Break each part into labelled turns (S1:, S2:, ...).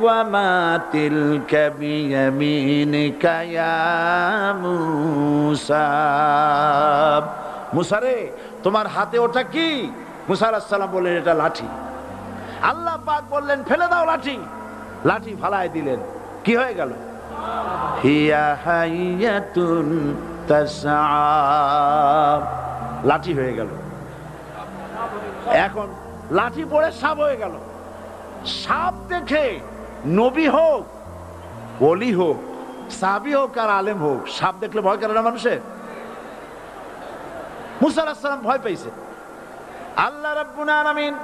S1: ওয়া মা তিলকা বিয়ামিনিকা ইয়া মূসা। মূসা রে, তোমার হাতে ওটা কি? মূসা আলাইহিস সালাম বললেন, এটা লাঠি। আল্লাহ পাক বললেন, ফেলে দাও লাঠি। লাঠি ফালায় দিলেন, কি হয়ে গেল? হিয়া হাইয়াতুন তাসআ, লাঠি হয়ে গেল। এখন লাঠি পড়ে সাপ হয়ে গেল। সাপ দেখে নবী হোক, ওলি হোক, সাহাবী হোক আর আলেম হোক, সাপ দেখলে ভয় করে না মানুষের? মূসা আলাইহিস সালাম ভয় পেয়েছে। আল্লাহ রাব্বুল আলামিন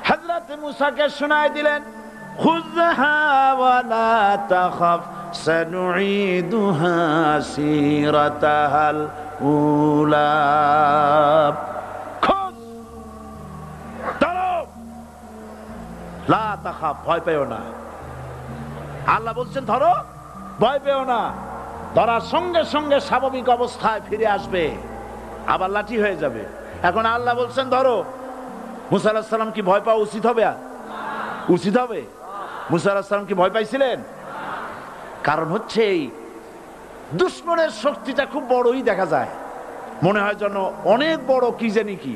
S1: হযরত মূসাকে শোনায় দিলেন, খুযহা ওয়া লা তাখাফ সানুঈদুহা সিরাতাহাল উলা। লা তাখাফ, ভয় পেও না। আল্লাহ বলছেন ধরো, ভয় পেও না। ধরার সঙ্গে সঙ্গে স্বাভাবিক অবস্থায় ফিরে আসবে, আবার লাঠি হয়ে যাবে। এখন আল্লাহ বলছেন ধরো। মূসা আলাইহিস সালাম কি ভয় পাওয়া উচিত হবে? উচিত হবে? মূসা আলাইহিস সালাম কি ভয় পাইছিলেন? কারণ হচ্ছে এই দুশমনের শক্তিটা খুব বড়ই দেখা যায়, মনে হয় যেন অনেক বড়, কি জানি কি।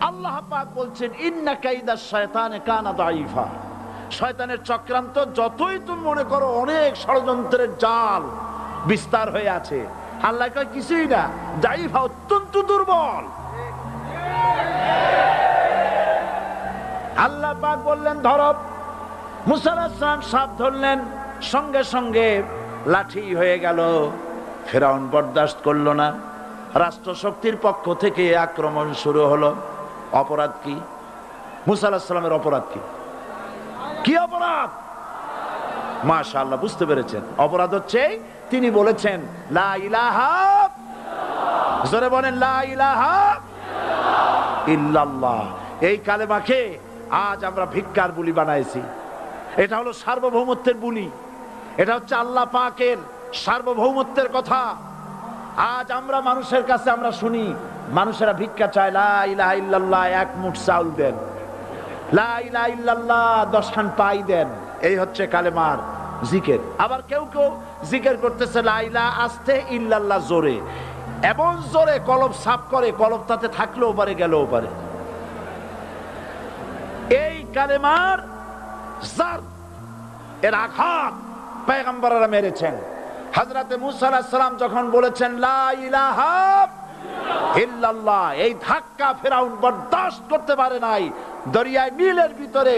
S1: আল্লাহ পাক বলছেন, ইন্না কাইদাশ শায়তানে কানা দাঈফা। শয়তানের চক্রান্ত যতই তুমি মনে করো অনেক ষড়যন্ত্রের জাল বিস্তার হয়ে আছে, আল্লাহ কয় কিছুই না, দাঈফা, অত্যন্ত দুর্বল। আল্লাহ পাক বললেন ধরো। মূসা আলাইহিস সালাম সাপ ধরলেন, সঙ্গে সঙ্গে লাঠি হয়ে গেল। ফিরআউন বরদাস্ত করলো না। রাষ্ট্রশক্তির পক্ষ থেকে আক্রমণ শুরু হলো। অপরাধ কি? মূসা আলাইহিস সালামের অপরাধ কি? কি অপরাধ? মাশাআল্লাহ, বুঝতে পেরেছেন। অপরাধ হচ্ছে তিনি বলেছেন লা ইলাহা, জোরে বলেন লা ইলাহা ইল্লাল্লাহ। এই কালেমাকে আজ আমরা ভিক্ষার বুলি বানাইছি। এটা হলো সার্বভৌমত্বের বুলি, এটা হচ্ছে আল্লাহ পাকের সার্বভৌমত্বের কথা। আজ আমরা মানুষের কাছে আমরা শুনি, মানুষেরা ভিক্ষা চায়, লা ইলাহা ইল্লাল্লাহ, এক মুঠ চাউল দেন, লা ইলাহা ইল্লাল্লাহ 10 খান পাই দেন। এই হচ্ছে কালেমার জিকির। আবার কেউ কেউ জিকির করতেছে লা ইলাহা আস্তে, ইল্লাল্লাহ জোরে, এমন জোরে কলব সাফ করে, কলব তাতে থাকলেও পারে, গেলেও পারে। এই কালেমার জার, এর আঘাত পয়গম্বররা মেরেছেন। হযরত মূসা আলাইহিস সালাম যখন বলেছেন লা ইলাহা ইল্লাল্লাহ, এই ধাক্কা ফিরআউন বরদাস্ত করতে পারে নাই। দরিয়ায় নীলের ভিতরে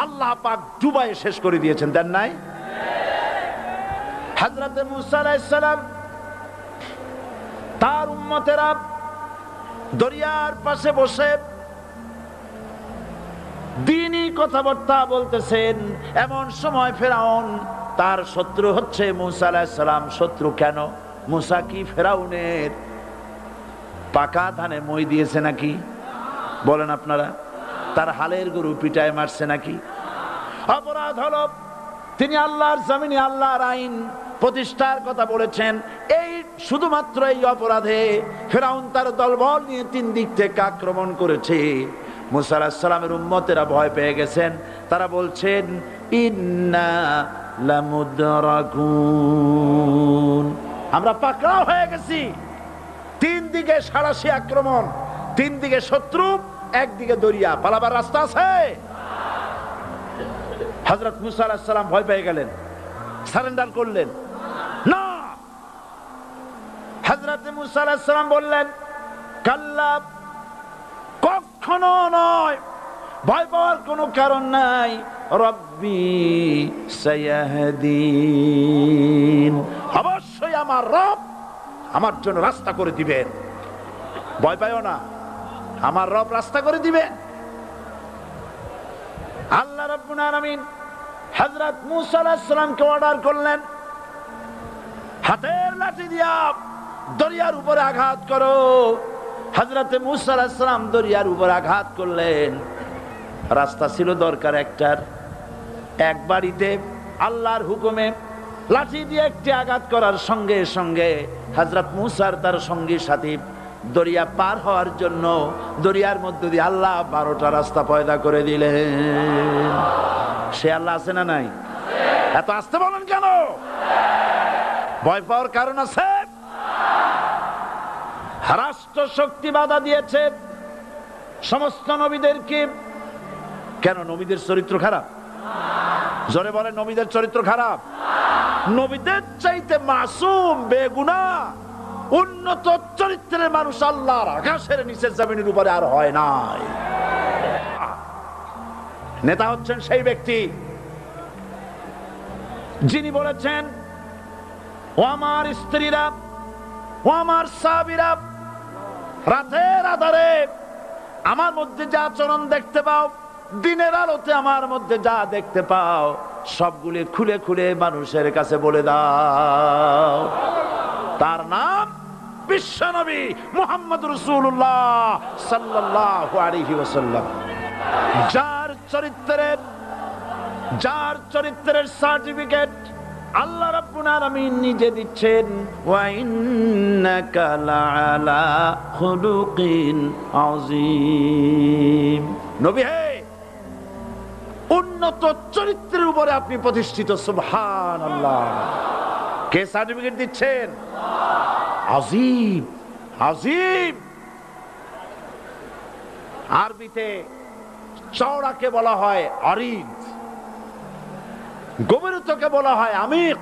S1: আল্লাহ পাক ডুবাইয়ে শেষ করে দিয়েছেন, দেন নাই? হযরত মূসা আলাইহিস সালাম তার উম্মতেরা দরিয়ার পাশে বসে দ্বীনি কথাবার্তা বলতেছেন। এমন সময় ফিরআউন, তার শত্রু হচ্ছে মূসা আলাইহিস সালাম। শত্রু কেন? মূসা কি ফিরআউনের পাকা ধানে মই দিয়েছে নাকি? বলেন আপনারা। তার হালের গরু পিটায় মারছে নাকি? অপরাধ হলো তিনি আল্লাহর জমিনে আল্লাহর আইন প্রতিষ্ঠার কথা বলেছেন। এই শুধুমাত্র এই অপরাধে ফিরআউন তার দলবল নিয়ে 3 দিক থেকে আক্রমণ করেছে। মূসা আলাইহিস সালামের উম্মতেরা ভয় পেয়ে গেছেন। তারা বলছেন ইন্না লামুদরাকুন, আমরা পাকড়াও হয়ে গেছি। 3 দিকে সাড়াশি আক্রমণ, 3 দিকে শত্রু, একদিকে দরিয়া, পালাবার রাস্তা আছে? হযরত মূসা আলাইহিস সালাম ভয় পেয়ে গেলেন, সারেন্ডার করলেন না। হযরত মূসা আলাইহিস সালাম বললেন কাল্লা, কখনো নয়, ভয় পাওয়ার কোনো কারণ নাই। রব্বি সায়াহদিন, অবশ্যই আমার রব আমার জন্য রাস্তা করে দিবেন। ভয় পাইও না, আমার রব রাস্তা করে দিবেন। আল্লাহ রাব্বুল আলামিন হযরত মূসা আলাইহিস সালামকে অর্ডার করলেন, হাতের লাঠি দিয়া দরিয়ার উপরে আঘাত করো। হযরত মূসা আলাইহিস সালাম দরিয়ার উপর আঘাত করলেন। রাস্তা ছিল দরকার একটার, এক বাড়িতে আল্লাহর হুকুমে লাঠি দিয়ে একটি আঘাত করার সঙ্গে সঙ্গে হযরত মূসার তার সঙ্গী সাথী দরিয়া পার হওয়ার জন্য দরিয়ার মধ্য দিয়ে আল্লাহ 12টা রাস্তা পয়দা করে দিলেন। সে আল্লাহ আছে না নাই? এত আসতে বলেন কেন? ভয় পাওয়ার কারণ আছে? রাষ্ট্র শক্তি বাধা দিয়েছে সমস্ত নবীদেরকে। কেন? নবীদের চরিত্র খারাপ? জোরে বলেন, নবীদের চরিত্র খারাপ? নবীদের চাইতে মাসুম বেগুনাহ উন্নত চরিত্রের মানুষ আল্লাহর আকাশের নিচে জমিনের উপরে আর হয় নাই। নেতা হচ্ছেন সেই ব্যক্তি যিনি বলেছেন, ও আমার স্ত্রীরা, ও আমার সাহাবীরা, রাতের আধারে আমার মধ্যে যা আচরণ দেখতে পাও, দিনের আলোতে আমার মধ্যে যা দেখতে পাও, সবগুলি খুলে খুলে মানুষের কাছে বলে দাও। তার নাম বিশ্বনবী মুহাম্মদ রাসূলুল্লাহ সাল্লাল্লাহু আলাইহি ওয়াসাল্লাম। যার চরিত্রের সার্টিফিকেট আল্লাহ রাব্বুল আলামিন নিজে দিচ্ছেন, ওয়া ইন্নাকা লাআলা খুলুকিন আযীম। নবী হে, উন্নত চরিত্রের উপরে আপনি প্রতিষ্ঠিত। সুবহানাল্লাহ। কে সার্টিফিকেট দিচ্ছেন? আযীম, আযীম। আরবিতে চওড়াকে বলা হয় আরিদ, গভীরতাকে বলা হয় আমিক।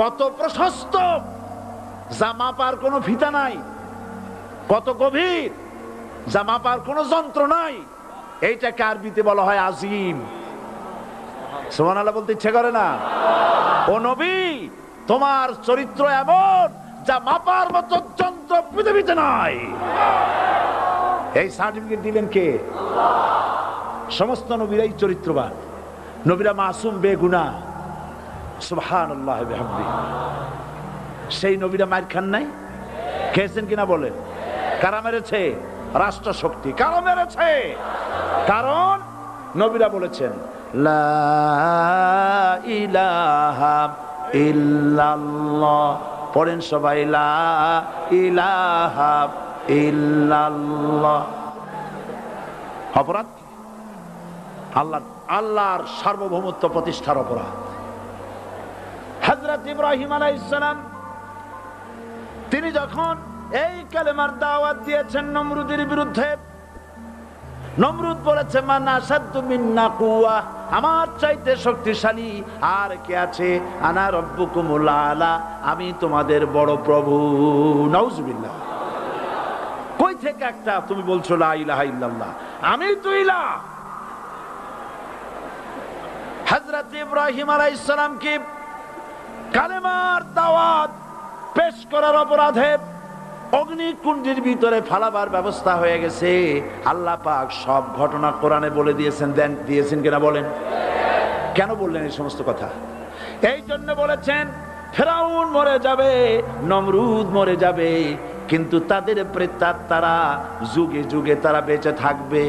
S1: কত প্রশস্ত, যা মাপার কোনো ফিতা নাই, কত গভীর, যা মাপার কোনো যন্ত্র নাই, এইটাকে আরবিতে বলা হয় আযীম। সুবহানাল্লাহ বলতে ইচ্ছে করে না? ও নবী, তোমার চরিত্র এমন যা মাপার মতো যন্ত্র পৃথিবীতে নাই। এই সার্টিফিকেট দিলেন কে? সমস্ত নবীরাই চরিত্রবান, নবীরা মাসুম বেগুনাহ। সুবহানাল্লাহ বিহামদিহি। সেই নবীরা মার খান নাই? খেয়েছেন কিনা বলেন? কারা মেরেছে? রাষ্ট্র শক্তি। কারা মেরেছে? কারণ নবীরা বলেছেন লা ইলাহা ইল্লাল্লাহ। পড়েন সবাই, লা ইলাহা ইল্লাল্লাহ। অপরাধ আল্লাহর সার্বভৌমত্ব প্রতিষ্ঠার অপরাধ। হযরত ইব্রাহিম আলাইহিস সালাম তিনি যখন এই কালেমার দাওয়াত দিয়েছেন নমরুদের বিরুদ্ধে, নমরুদ বলেছে মান আশাদ্দু মিন্না কুওয়া, আমার চাইতে শক্তিশালী আর কে আছে? আনা রাব্বুকুমুল আলা, আমি তোমাদের বড় প্রভু। নাউজুবিল্লাহ। কই থেকে একটা তুমি বলছো লা ইলাহা ইল্লাল্লাহ? আমি তো ইলাহ। হযরত ইব্রাহিম আলাইহিস সালামকে কালেমার দাওয়াত পেশ করার অপরাধে অগ্নিকুণ্ডের ভিতরে ফালাবার ব্যবস্থা হয়ে গেছে। আল্লাহ পাক সব ঘটনা কোরআনে বলে দিয়েছেন কিনা বলেন? কেন বললেন এই সমস্ত কথা? এই জন্য বলেছেন ফেরাউন মরে যাবে, নমরুদ মরে যাবে, কিন্তু তাদের প্রেতাত্মারা যুগে যুগে তারা বেঁচে থাকবে।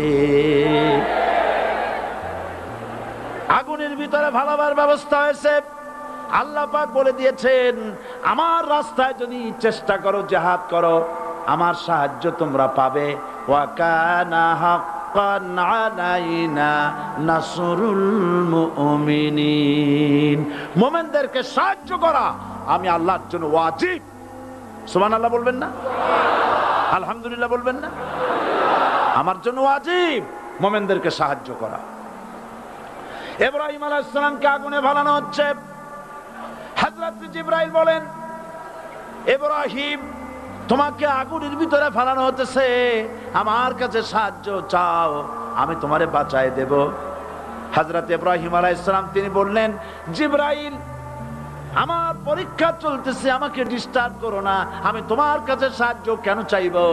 S1: আগুনের ভিতরে ফালাবার ব্যবস্থা হয়েছে। আল্লাহ পাক বলে দিয়েছেন আমার রাস্তায় যদি চেষ্টা করো, জিহাদ করো, আমার সাহায্য তোমরা পাবে। ওয়া কানা হাক্কান আলাইনা নাসরুল মুমিনিন। মুমিনদেরকে সাহায্য করা আমি আল্লাহর জন্য ওয়াজিব। সুবহানাল্লাহ বলবেন না? আলহামদুলিল্লাহ বলবেন না? আমার জন্য ওয়াজিব মুমিনদেরকে সাহায্য করা। ইব্রাহিম আলাইহিস সালামকে আগুনে ফেলানো হচ্ছে। হযরত জিবরাইল বলেন, ইব্রাহিম তোমাকে আগুনের ভিতরে ফেলানো হতেছে, আমার কাছে সাহায্য চাও, আমি তোমারে বাঁচায় দেব। হযরত ইব্রাহিম আলাইহিস সালাম তিনি বললেন, জিবরাইল আমার পরীক্ষা চলতেছে, আমাকে ডিস্টার্ব করো না, আমি তোমার কাছে সাহায্য কেন চাইবো?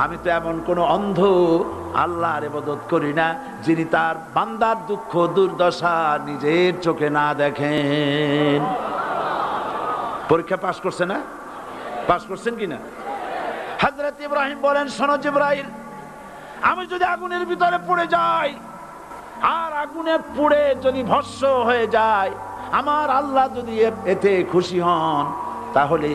S1: আমি তো এমন কোন অন্ধ আল্লাহর ইবাদত করি না যিনি তার বান্দার দুঃখ দুর্দশা নিজের চোখে না দেখেন। পরীক্ষা পাস করছে না? পাস করছেন কিনা? হযরত ইব্রাহিম বলেন, শোনো জিবরাইল, আমি যদি আগুনের ভিতরে পড়ে যাই আর আগুনে পুড়ে যদি ভস্ম হয়ে যায়, আমার আল্লাহ যদি এতে খুশি হন, তাহলে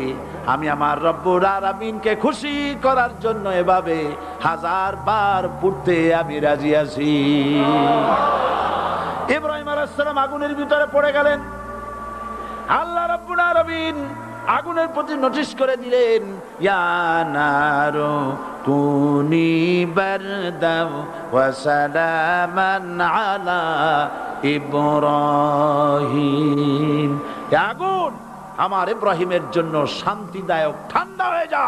S1: আমি আমার রব্বুল আলামিনকে খুশি করার জন্য এভাবে 1000 বার পুড়তে আমি রাজি আছি। ইব্রাহিম আলাইহিস সালাম আগুনের ভিতরে পড়ে গেলেন। আল্লাহ রাব্বুল আলামিন আগুনের প্রতি নোটিশ করে দিলেন, ইয়া নারু কুনি বারদাও ওয়া সালামান আলা ইব্রাহিম। আগুন আমার ইব্রাহিমের জন্য শান্তিদায়ক, ঠান্ডা হয়ে যা।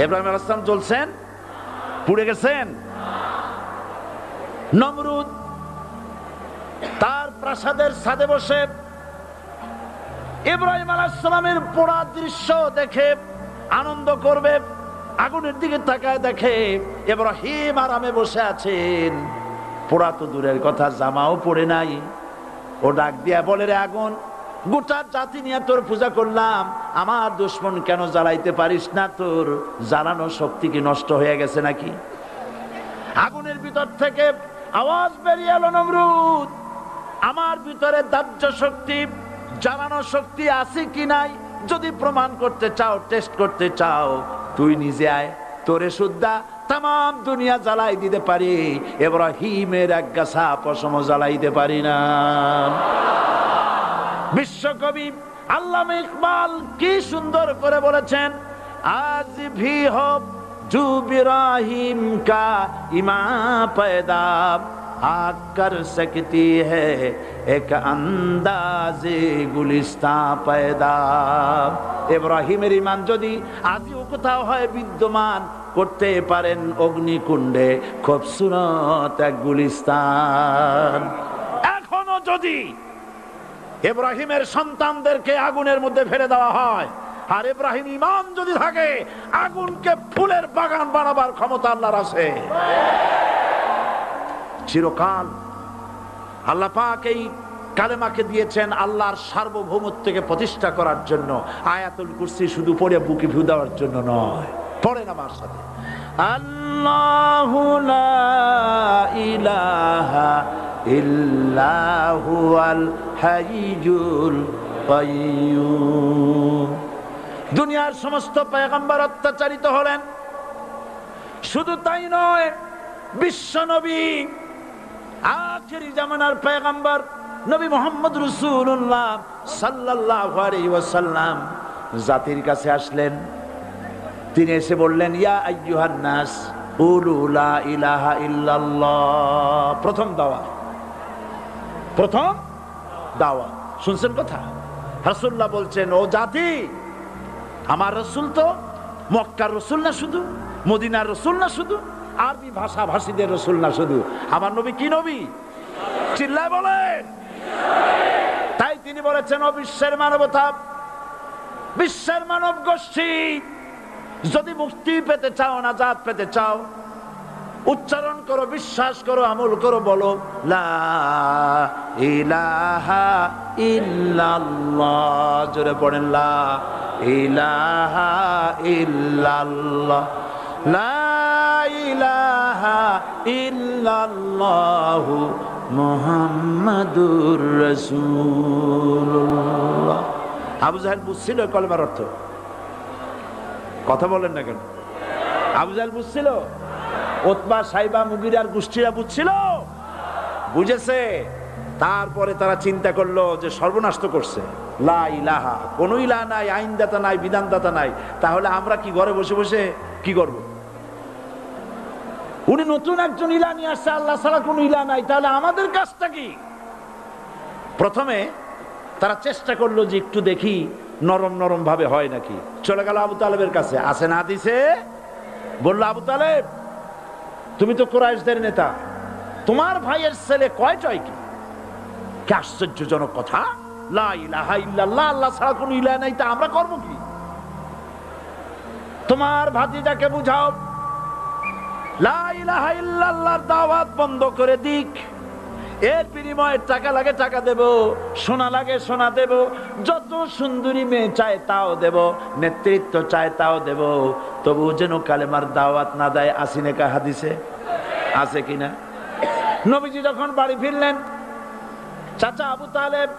S1: ইব্রাহিম আলাইহিস সালাম জ্বলছেন, পুড়ে গেছেন। নমরুদ তার প্রাসাদের ছাদে বসে ইব্রাহিম আলাইহিস সালামের পোড়া দৃশ্য দেখে আনন্দ করবে, আগুনের দিকে তাকায় দেখে ইব্রাহিম আরামে বসে আছেন। পোড়া তো দূরের কথা, জামাও পড়ে নাই। ও ডাক দিয়া বলে, রে আগুন, গোটা জাতি নিয়ে তোর পূজা করলাম, আমার দুশমন কেন জ্বালাইতে পারিস না? তোর জ্বালানো শক্তি কি নষ্ট হয়ে গেছে নাকি? আগুনের ভিতর থেকে আওয়াজ বেরিয়ে এলো, নমরুদ, আমার ভিতরে দাহ্য শক্তি, জ্বালানো শক্তি আছে কি নাই যদি প্রমাণ করতে চাও, টেস্ট করতে চাও, তুই নিজে আয়, তোরে সুদ্ধা তাম দুনিয়া জ্বালাই দিতে পারি, ইব্রাহিমের এক গাছা পশম জ্বালাইতে পারি না। বিশ্বকবি আল্লামা ইকবাল কি সুন্দর করে বলেছেন, আজ ভি হো জু ইব্রাহিম কা ইমা पैदा आग कर सकती है एक अंदाजे गुलिस्तां पैदा। ইব্রাহিমের ঈমান যদি আজও কোথাও হয় বিদ্যমান, করতে পারেন অগ্নিকুণ্ডে খুবসুরত এক গুলিস্তান। এখনো যদি ইব্রাহিমের সন্তানদেরকে আগুনের মধ্যে ফেলে দেওয়া হয়, আর ইব্রাহিম ঈমান যদি থাকে, আগুনকে ফুলের বাগান বানাবার ক্ষমতা আল্লাহর আছে। চিরকাল আল্লাহ পাক এই কালেমাকে দিয়েছেন আল্লাহর সার্বভৌমত্বকে প্রতিষ্ঠা করার জন্য। আয়াতুল কুরসি শুধু পড়ে বুকে ফু দেওয়ার জন্য নয়। পড়েন আমার সাথে, আল্লাহু লা ইলাহা ইল্লা হুয়াল হাইয়ুল কাইয়্যুম। দুনিয়ার সমস্ত পয়গম্বর অত্যাচারিত হলেন, শুধু তাই নয়, বিশ্ব নবী আখেরি জামানার পয়গম্বর নবী মুহাম্মদ রাসূলুল্লাহ সাল্লাল্লাহু আলাইহি ওয়াসাল্লাম জাতির কাছে আসলেন। তিনি এসে বললেন, ইয়া আইয়ুহান নাস কুলু লা ইলাহা ইল্লাল্লাহ। প্রথম দাওয়া শুনছেন কথা? রাসূলুল্লাহ বলছেন, ও জাতি, আমার রাসূল তো মক্কার রাসূল না শুধু, মদিনার রাসূল না শুধু, আরবি ভাষা ভাষীদের রাসূল না শুধু, আমার নবী কি নবী? চিল্লায় বলেন। তাই তিনি বলেছেন, ও বিশ্বের মানবতা, বিশ্বের মানব গোষ্ঠী, যদি মুক্তি পেতে চাও, নাজাত পেতে চাও, উচ্চারণ করো, বিশ্বাস করো, আমল করো, বলো লা ইলাহা ইল্লাল্লাহ। জোরে পড়েন, লা ইলাহা ইল্লাল্লাহ, লা ইলাহা ইল্লাল্লাহু মুহাম্মাদুর রাসূলুল্লাহ। আবু জাহেল বুঝছিল কলেমার অর্থ? কথা বলেন না কেন? আবু জাহেল বুঝছিল? উতবা, সাইবা, মুগিরার গোষ্ঠীরা বুঝছিল? বুঝেছে। তারপরে তারা চিন্তা করলো যে সর্বনাশ তো করছে, লা ইলাহা, কোন ইলাহ নাই, আইনদাতা নাই, বিধানদাতা নাই, তাহলে আমরা কি ঘরে বসে বসে কি করব? উনি নতুন একজন ইলাহ নিয়ে আসছে, আল্লাহ ছাড়া কোন ইলাহ নাই, তাহলে আমাদের কাজটা কি? প্রথমে তারা চেষ্টা করলো যে একটু দেখি নরম নরম ভাবে হয় নাকি। চলে গেল আবু তালেবের কাছে, আসে না দিছে, বললো, আবু তালেব, তুমি তো কুরাইশদের নেতা, তোমার ভাইয়ের ছেলে কয়টাই কি? কি আশ্চর্যজনক কথা, লা ইলাহা ইল্লাল্লাহ, আল্লাহ ছাড়া কোনো ইলাহ নাই, তা আমরা করব কি? তোমার ভাতিজাকে বুঝাও লা ইলাহা ইল্লাল্লাহর দাওয়াত বন্ধ করে দিক, এর বিনিময়ে টাকা লাগে টাকা দেব, সোনা লাগে সোনা দেব, যত সুন্দরী মেয়ে চায় তাও দেব, নেতৃত্ব চায় তাও দেব, তবু যেন কালেমার দাওয়াত না দেয়। আসিনে কা হাদিসে আছে কিনা? নবীজি যখন বাড়ি ফিরলেন, চাচা আবু তালেব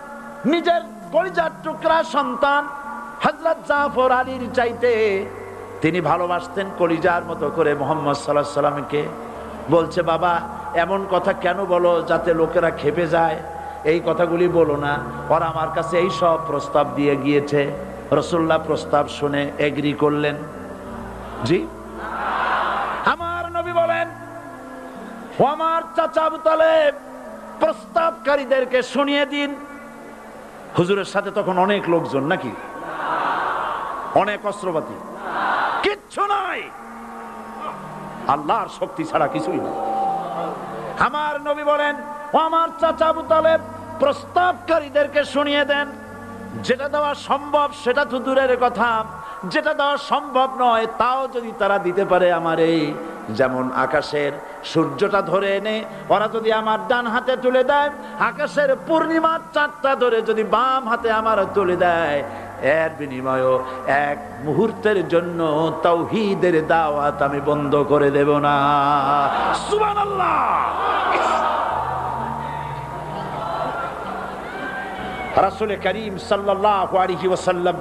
S1: নিজের কলিজার টুকরা সন্তান হযরত জাফর আলীর চাইতে তিনি ভালোবাসতেন কলিজার মতো করে মুহাম্মদ সাল্লাল্লাহু আলাইহি ওয়াসাল্লামকে। বলছে, বাবা এমন কথা কেন বলো যাতে লোকেরা খেপে যায়, এই কথাগুলি বলো না, ওরা আমার কাছে এই সব প্রস্তাব দিয়ে গিয়েছে। রাসূলুল্লাহ প্রস্তাব শুনে এগ্রি করলেন? জি। আমার নবী বলেন, ও আমার চাচা আবু তালেব, প্রস্তাবকারীদেরকে শুনিয়ে দিন। হুজুরের সাথে তখন অনেক লোকজন নাকি, অনেক অস্ত্রপাতি, কিচ্ছু নাই, আল্লাহর শক্তি ছাড়া কিছুই না। আমার নবী বলেন, ও আমার চাচা আবু তালেব, প্রস্তাবকারীদেরকে শুনিয়ে দেন, যেটা দেওয়া সম্ভব সেটা তো দূরের কথা, যেটা দেওয়া সম্ভব নয় তাও যদি তারা দিতে পারে আমার এই, যেমন আকাশের সূর্যটা ধরে এনে ওরা যদি আমার ডান হাতে তুলে দেয়, আকাশের পূর্ণিমার চাঁদটা ধরে যদি বাম হাতে আমার তুলে দেয়, এর বিনিময়ে এক মুহূর্তের জন্য তাওহীদের দাওয়াত আমি বন্ধ করে দেব না। সুবহানাল্লাহ। রাসূল করিম সাল্লাল্লাহু আলাইহি ওয়াসাল্লাম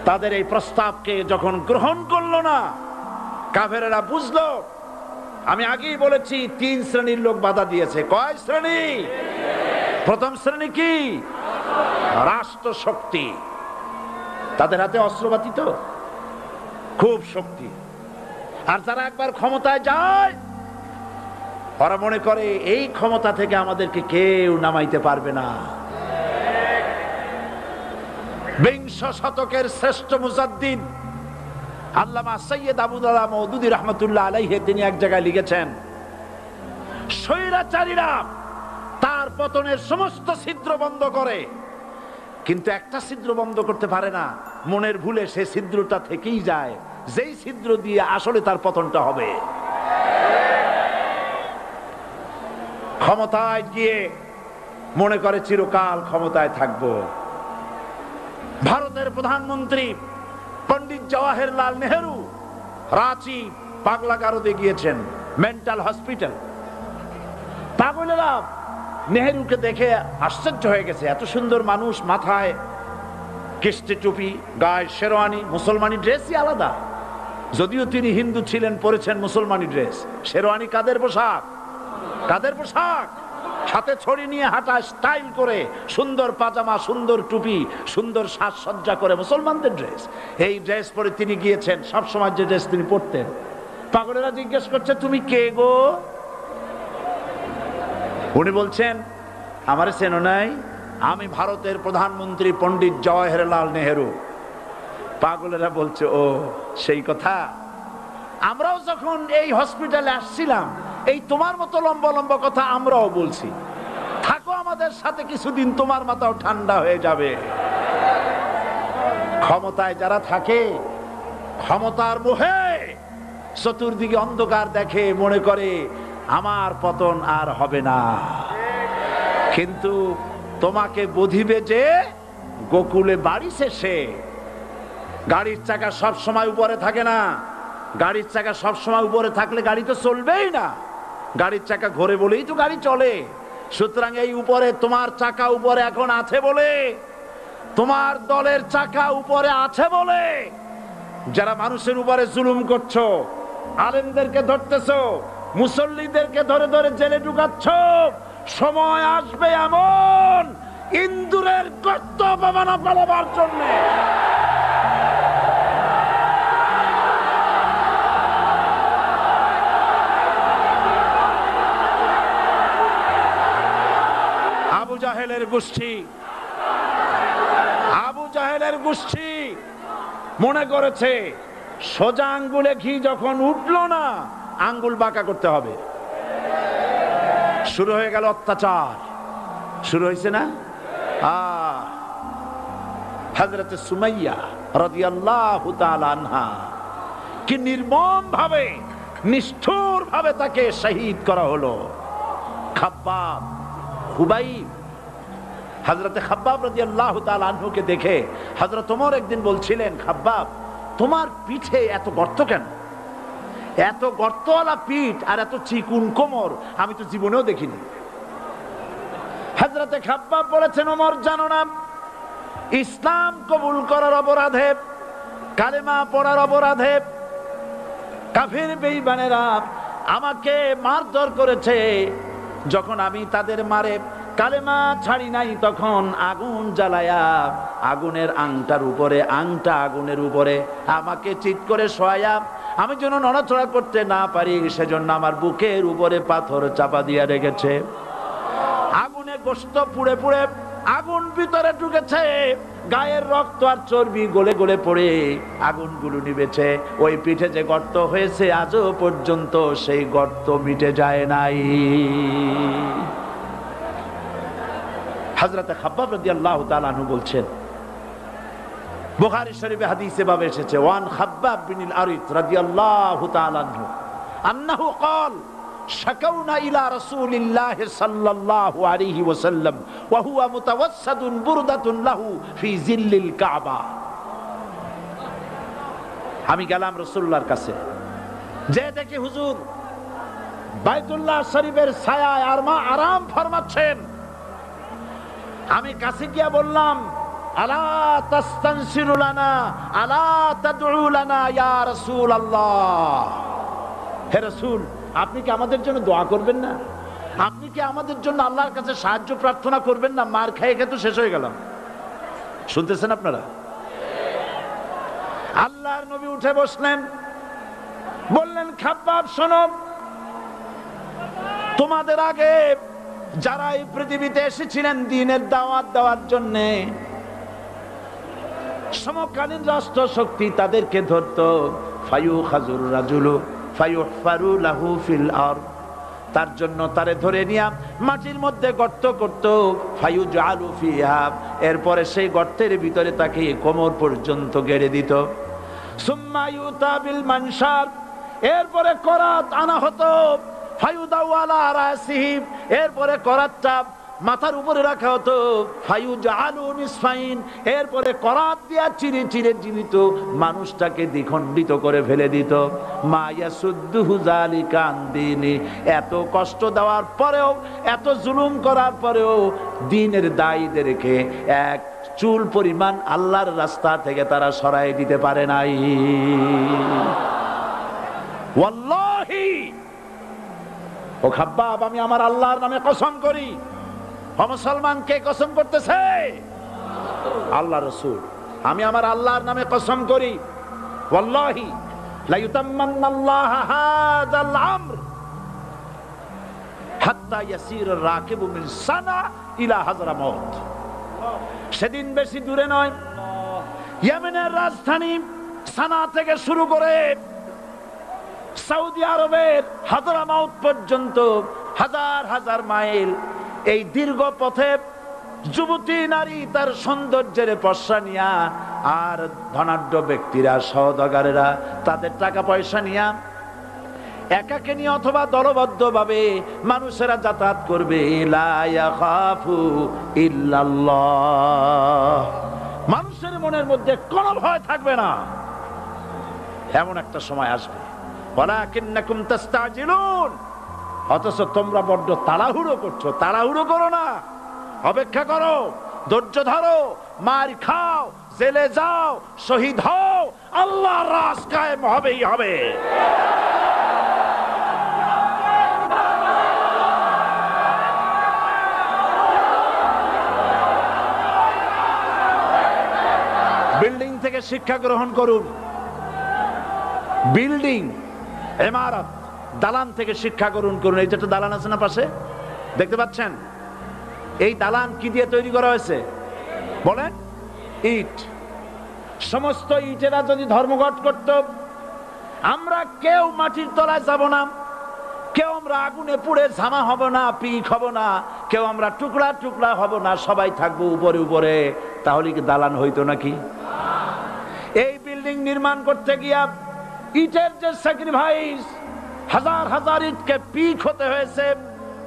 S1: তাদের এই প্রস্তাবকে যখন গ্রহণ করলো না, কাফেরেরা বুঝলো, আমি আগেই বলেছি 3 শ্রেণীর লোক বাধা দিয়েছে। কয় শ্রেণী? প্রথম শ্রেণী কি? রাষ্ট্র শক্তি, তাদের হাতে অস্ত্রপাতি তো খুব শক্তি, আর যারা একবার ক্ষমতায় যায় ওরা মনে করে এই ক্ষমতা থেকে আমাদেরকে কেউ নামাইতে পারবে না। বিংশ শতকের শ্রেষ্ঠ মুজাদ্দিদ আল্লামা সৈয়দ আবুদুল্লাহ মওদুদী রাহমাতুল্লাহ আলাইহি তিনি এক জায়গায় লিখেছেন, স্বৈরাচারীরা তার পতনের সমস্ত ছিদ্র বন্ধ করে, কিন্তু একটা ছিদ্র বন্ধ করতে পারে না, মনের ভুলে সে ছিদ্রটা থেকেই যায়, যেই ছিদ্র দিয়ে আসলে তার পতনটা হবে। ক্ষমতায় গিয়ে মনে করে চিরকাল ক্ষমতায় থাকবো। ভারতের প্রধানমন্ত্রী পণ্ডিত জওয়াহরলাল নেহেরু রাঁচি পাগলাগারদে গিয়েছেন, মেন্টাল হসপিটাল। পাগলেরা নেহেরুকে দেখে আশ্চর্য হয়ে গেছে, এত সুন্দর মানুষ, মাথায় কিস্তি টুপি, গায়ে শেরওয়ানি, মুসলমানি ড্রেসই আলাদা, যদিও তিনি হিন্দু ছিলেন, পরেছেন মুসলমানি ড্রেস। শেরওয়ানি কাদের পোশাক? কাদের পোশাক? হাতে ছড়ি নিয়ে হাঁটা, স্টাইল করে, সুন্দর পাজামা, সুন্দর টুপি, সুন্দর সাজসজ্জা করে, মুসলমানদের ড্রেস। এই ড্রেস পরে তিনি গিয়েছেন, সবসময় যে ড্রেস তিনি পরতেন। পাগলেরা জিজ্ঞেস করছে, তুমি কে গো? উনি বলছেন, আমারে চেনো নাই? আমি ভারতের প্রধানমন্ত্রী পণ্ডিত জওয়াহরলাল নেহেরু। পাগলেরা বলছে, ও সেই কথা। আমরাও যখন এই হসপিটালে আসছিলাম এই তোমার মতো লম্বা লম্বা কথা আমরাও বলছি, থাকো আমাদের সাথে কিছুদিন, তোমার মাথাও ঠান্ডা হয়ে যাবে। ক্ষমতায় যারা থাকে, ক্ষমতার মোহে চতুর্দিকে অন্ধকার দেখে, মনে করে আমার পতন আর হবে না। কিন্তু তোমাকে বুঝিবে যে গোকুলে বাড়ি শেষে গাড়ির চাকা সব সময় উপরে থাকে না। গাড়ির চাকা সব সময় উপরে থাকলে গাড়ি তো চলবেই না, গাড়ির চাকা ঘোরে বলেই তো গাড়ি চলে। সুতরাং এই উপরে তোমার চাকা উপরে এখন আছে বলে, তোমার দলের চাকা উপরে আছে বলে যারা মানুষের উপরে জুলুম করছো, আলেমদেরকে ধরতেছো, মুসল্লিদেরকে ধরে ধরে জেলে ঢুকাচ্ছ, সময় আসবে এমন ইন্দুরের গর্ত পাবানা পালাবার জন্য। আবু জাহেলের গোষ্ঠী, আবু জাহেলের গোষ্ঠী মনে করেছে সোজা আঙ্গুলে ঘি যখন উঠলো না, আঙ্গুল বাঁকা করতে হবে। শুরু হয়ে গেল অত্যাচার, শুরু হয়েছে না? হযরত সুমাইয়া রাদিয়াল্লাহু তাআলা আনহা কি নির্মম ভাবে, নিষ্ঠুর ভাবে তাকে শহীদ করা হলো। খাব্বাব, খুবাইব, হযরত খাব্বাব রাদিয়াল্লাহু তাআলা আনহুকে দেখে হযরত ওমর একদিন বলছিলেন, খাব্বাব তোমার পিঠে এত গর্ত কেন? এত গর্তওয়ালা পিঠ আর এত চিকুন কোমর আমি তো জীবনেও দেখিনি। হযরত খাব্বাব বলেছেন, ওমর জানো না, ইসলাম কবুল করার অপরাধে, কালেমা পড়ার অপরাধে কাফির বেঈমানেরা আমাকে মারধর করেছে, যখন আমি তাদের মারে কালেমা ছাড়ি নাই, তখন আগুন জ্বালায়া আগুনের আংটার উপরে, আংটা আগুনের উপরে আমাকে চিৎ করে শোয়ায়া, আমি যেন নড়াচড়া করতে না পারি সেজন্য আমার বুকের উপরে পাথর চাপা দিয়া রেখেছে। আগুনে গোশত পুড়ে পুড়ে আগুন ভিতরে ঢুকেছে, গায়ের রক্ত আর চর্বি গলে গলে পড়ে আগুনগুলো নিভেছে। ওই পিঠে যে গর্ত হয়েছে আজও পর্যন্ত সেই গর্ত মিটে যায় নাই। হযরত খাব্বাব রাদিয়াল্লাহু তাআলা আনহু বলছেন, বুখারী শরীফে হাদিসে ভাবে এসেছে, ওয়ান খাব্বাব বিন আরিত রাদিয়াল্লাহু তাআলা আনহু আন্নাহু ক্বাল শাকাউনা ইলা রাসূলিল্লাহ সাল্লাল্লাহু আলাইহি ওয়াসাল্লাম ওয়া হুয়া মুতাওয়াসসাদুন বুরদাতুন লাহু ফি জিল্লিল কাবা। আমি গেলাম রাসূলুল্লাহর কাছে, যে দেখি হুজুর বাইতুল্লাহ শরীফের ছায়ায় আরাম ফরমাচ্ছেন। আমি কাছে গিয়া বললাম, আলা তাস্তানসিরু লানা আলা তাদউ লানা ইয়া রাসূলুল্লাহ, হে রাসূল আপনি কি আমাদের জন্য দোয়া করবেন না? আপনি কি আমাদের জন্য আল্লাহর কাছে সাহায্য প্রার্থনা করবেন না? মার খেয়ে খেয়ে তো শেষ হয়ে গেলাম। শুনতেছেন আপনারা? আল্লাহর নবী উঠে বসলেন, বললেন, খাব্বাব শোনো, তোমাদের আগে যারা এই পৃথিবীতে এসেছিলেন দ্বীনের দাওয়াত দেওয়ার জন্য, সমকালীন রাষ্ট্র শক্তি তাদেরকে ধরতো, ফায়ুখাজুর রাজুলু ফায়ুহফারু লাহু ফিল আরদ, তার জন্য তারে ধরে নিয়া মাটির মধ্যে গর্ত করত, ফায়ুজআলু ফিহা, এরপরে সেই গর্তের ভিতরে তাকে কোমর পর্যন্ত গেড়ে দিত। সুম্মা ইউতা বিল মানশার, এরপরে করাত আনা হতো, ফায়ুদাউ আলা রাসিহি, এরপরে করাতটা মাথার উপরে রাখা হতো, ফায়ুজআলু নিসফাইন, এরপরে করাত দিয়া চিরে চিরে জীবিত মানুষটাকে দ্বিখণ্ডিত করে ফেলে দিত। মা ইয়াসুদ্দুহু যালিকা আন দীনি, এত কষ্ট দেওয়ার পরেও, এত জুলুম করার পরেও দ্বীনের দায়ীদেরকে এক চুল পরিমাণ আল্লাহর রাস্তা থেকে তারা সরাই দিতে পারে নাই। ওয়াল্লাহি, ও খাব্বাব, আমি আমার আল্লাহর নামে কসম করি। মুসলমান কে কসম করতেছে? আল্লাহ রাসূল। আমি আমার আল্লাহর নামে কসম করি, ওয়াল্লাহি লা ইউতাম্মান্নাল্লাহু হাযাল আমর হাত্তা ইয়াসির রাকিবু মিন সানা ইলা হাযরামাউত। সেদিন বেশি দূরে নয়, ইয়েমেনের রাজধানী সানা থেকে শুরু করে সৌদি আরবের হাযরামাউত পর্যন্ত হাজার হাজার মাইল, এই দীর্ঘ পথে যুবতী নারী তার সৌন্দর্যের পশ্চা নিয়া, আর ধনাঢ্য ব্যক্তিরা সওদাগরেরা তাদের টাকা পয়সা নিয়া একাকে নিয়ে অথবা দলবদ্ধ ভাবে মানুষেরা যাতায়াত করবে। লা ইয়াখাফু ইল্লাল্লাহ, মানুষের মনের মধ্যে কোনো ভয় থাকবে না। এমন একটা সময় আসবে, ওয়ালাকিন্নাকুম তাস্তাজিলুন, অথচ তোমরা বড্ড তাড়াহুড়ো করছো। তাড়াহুড়ো করো না, অপেক্ষা করো, ধৈর্য ধরো, মার খাও, জেলে যাও, শহীদ হও, আল্লাহর রাজ কায়েম হবেই হবে। বিল্ডিং থেকে শিক্ষা গ্রহণ করুন, বিল্ডিং, ইমারত, দালান থেকে শিক্ষা গ্রহণ করুন। এই যে একটা দালান আছে না পাশে, দেখতে পাচ্ছেন? এই দালান কি দিয়ে তৈরি করা হয়েছে বলেন? ইট। সমস্ত ইটেরা যদি ধর্মঘট করত, আমরা কেউ মাটির তলায় যাব না, কেউ আমরা আগুনে পুড়ে ঝামা হব না, পিক হব না, কেউ আমরা টুকরা টুকরা হব না, সবাই থাকবো উপরে উপরে, তাহলে কি দালান হইতো নাকি? এই বিল্ডিং নির্মাণ করতে গিয়া ইটের যে স্যাক্রিফাইস, হাজার হাজার ইটকে পিক হতে হয়েছে,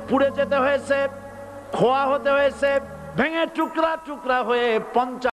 S1: পুড়ে যেতে হয়েছে, খোয়া হতে হয়েছে, ভেঙে টুকরা টুকরা হয়ে 50